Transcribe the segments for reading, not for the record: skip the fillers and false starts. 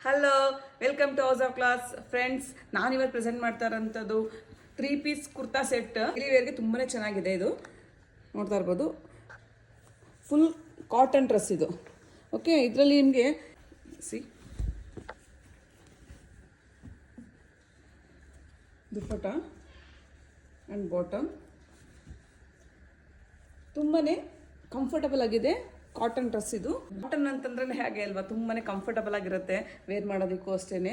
Hello, welcome to House of Class friends. ನಾನಿವತ್ತು present ಮಾಡ್ತಾ ಇರೋಂಥದ್ದು 3 ಪೀಸ್ ಕುರ್ತಾ ಸೆಟ್. ಡೈಲಿ ವೇರ್ಗೆ ತುಂಬಾ ಚೆನ್ನಾಗಿದೆ. ಇದು ನೋಡ್ತಾ ಇರ್ಬೋದು, ಫುಲ್ ಕಾಟನ್ ಡ್ರೆಸ್ ಇದು. ಓಕೆ, ಇದರಲ್ಲಿ ನಿಮಗೆ ದುಪ್ಪಟ್ಟ ಆ್ಯಂಡ್ ಬಾಟಮ್ ತುಂಬಾ ಕಂಫರ್ಟಬಲ್ ಆಗಿದೆ. ಕಾಟನ್ ಡ್ರೆಸ್ ಇದು. ಕಾಟನ್ ಅಂತಂದ್ರೆ ಹೇಗೆ ಅಲ್ವಾ, ತುಂಬಾ ಕಂಫರ್ಟಬಲ್ ಆಗಿರುತ್ತೆ ವೇರ್ ಮಾಡೋದಕ್ಕೂ ಅಷ್ಟೇ.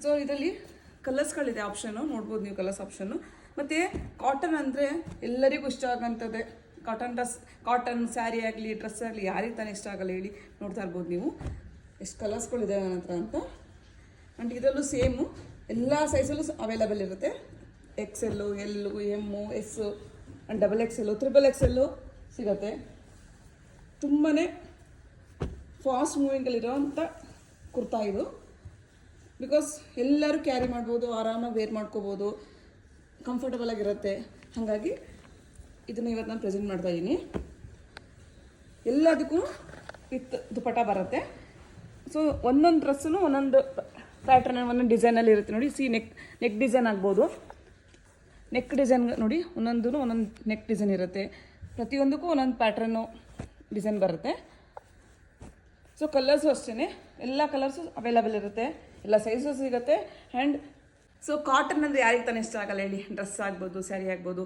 ಸೊ ಇದರಲ್ಲಿ ಕಲರ್ಸ್ಗಳಿದೆ, ಆಪ್ಷನು ನೋಡ್ಬೋದು ನೀವು, ಕಲರ್ಸ್ ಆಪ್ಷನ್ನು. ಮತ್ತು ಕಾಟನ್ ಅಂದರೆ ಎಲ್ಲರಿಗೂ ಇಷ್ಟ ಆಗೋಂಥದ್ದೇ. ಕಾಟನ್ ಡ್ರೆಸ್, ಕಾಟನ್ ಸ್ಯಾರಿ ಆಗಲಿ ಡ್ರೆಸ್ ಆಗಲಿ ಯಾರಿಗೆ ತಾನೇ ಇಷ್ಟ ಆಗಲ್ಲ ಹೇಳಿ. ನೋಡ್ತಾ ಇರ್ಬೋದು ನೀವು ಎಷ್ಟು ಕಲರ್ಸ್ಗಳಿದೆ ನನ್ನ ಹತ್ರ ಅಂತ. ಆ್ಯಂಡ್ ಇದರಲ್ಲೂ ಸೇಮು ಎಲ್ಲ ಸೈಜಲ್ಲೂ ಅವೈಲಬಲ್ ಇರುತ್ತೆ. XL, L, M, S and XXL, XXL ಸಿಗುತ್ತೆ. ತುಂಬಾ ಫಾಸ್ಟ್ ಮೂವಿಂಗಲ್ಲಿರೋವಂಥ ಕುರ್ತಾ ಇದು. ಬಿಕಾಸ್ ಎಲ್ಲರೂ ಕ್ಯಾರಿ ಮಾಡ್ಬೋದು, ಆರಾಮಾಗಿ ವೇರ್ ಮಾಡ್ಕೋಬೋದು, ಕಂಫರ್ಟಬಲ್ ಆಗಿರುತ್ತೆ. ಹಾಗಾಗಿ ಇದನ್ನು ಇವತ್ತು ನಾನು ಪ್ರೆಸೆಂಟ್ ಮಾಡ್ತಾ ಇದ್ದೀನಿ. ಎಲ್ಲದಕ್ಕೂ ವಿತ್ ದುಪ್ಪಟ್ಟ ಬರುತ್ತೆ. ಸೊ ಒಂದೊಂದು ಡ್ರೆಸ್ಸೂ ಒಂದೊಂದು ಪ್ಯಾಟ್ರನ್, ಒಂದೊಂದು ಡಿಸೈನಲ್ಲಿ ಇರುತ್ತೆ ನೋಡಿ. ನೆಕ್ ಡಿಸೈನ್ ಆಗ್ಬೋದು. ನೆಕ್ ಡಿಸೈನ್ ನೋಡಿ, ಒಂದೊಂದು ನೆಕ್ ಡಿಸೈನ್ ಇರುತ್ತೆ. ಪ್ರತಿಯೊಂದಕ್ಕೂ ಒಂದೊಂದು ಪ್ಯಾಟ್ರನ್ನು ಡಿಸೈನ್ ಬರುತ್ತೆ. ಸೊ ಕಲರ್ಸು ಅಷ್ಟೇ, ಎಲ್ಲ ಕಲರ್ಸು ಅವೈಲಬಲ್ ಇರುತ್ತೆ, ಎಲ್ಲ ಸೈಜು ಸಿಗುತ್ತೆ. ಆ್ಯಂಡ್ ಸೊ ಕಾಟನ್ ಅಂದರೆ ಯಾರಿಗೆ ತಾನೇ ಇಷ್ಟ ಆಗಲ್ಲ ಹೇಳಿ. ಡ್ರೆಸ್ ಆಗ್ಬೋದು, ಸ್ಯಾರಿ ಆಗ್ಬೋದು.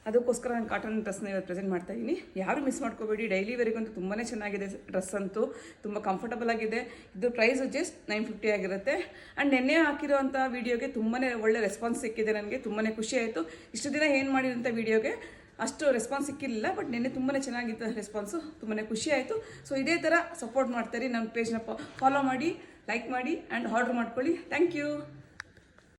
ಅದಕ್ಕೋಸ್ಕರ ನಾನು ಕಾಟನ್ ಡ್ರೆಸ್ನ ಇವತ್ತು ಪ್ರೆಸೆಂಟ್ ಮಾಡ್ತಾ ಇದ್ದೀನಿ. ಯಾರು ಮಿಸ್ ಮಾಡ್ಕೋಬೇಡಿ. ಡೈಲಿ ವೇರಿಗಂತೂ ತುಂಬಾ ಚೆನ್ನಾಗಿದೆ ಡ್ರೆಸ್ ಅಂತೂ, ತುಂಬ ಕಂಫರ್ಟಬಲ್ ಆಗಿದೆ. ಇದು ಪ್ರೈಸು ಜಸ್ಟ್ 950 ಆಗಿರುತ್ತೆ. ಆ್ಯಂಡ್ ನೆನ್ನೆ ಹಾಕಿರೋಂಥ ವೀಡಿಯೋಗೆ ತುಂಬಾ ಒಳ್ಳೆ ರೆಸ್ಪಾನ್ಸ್ ಸಿಕ್ಕಿದೆ. ನನಗೆ ತುಂಬಾ ಖುಷಿ ಆಯಿತು. ಇಷ್ಟು ದಿನ ಏನು ಮಾಡಿರೋಂಥ ವೀಡಿಯೋಗೆ ಅಷ್ಟು ರೆಸ್ಪಾನ್ಸ್ ಸಿಕ್ಕಿರಲಿಲ್ಲ, ಬಟ್ ನಿನ್ನೆ ತುಂಬಾ ಚೆನ್ನಾಗಿತ್ತು ರೆಸ್ಪಾನ್ಸು. ತುಂಬಾ ಖುಷಿ ಆಯಿತು. ಸೊ ಇದೇ ಥರ ಸಪೋರ್ಟ್ ಮಾಡ್ತಾರೆ. ನನ್ನ ಪೇಜ್ನ ಫಾಲೋ ಮಾಡಿ, ಲೈಕ್ ಮಾಡಿ ಆ್ಯಂಡ್ ಆರ್ಡ್ರ್ ಮಾಡ್ಕೊಳ್ಳಿ. Thank you.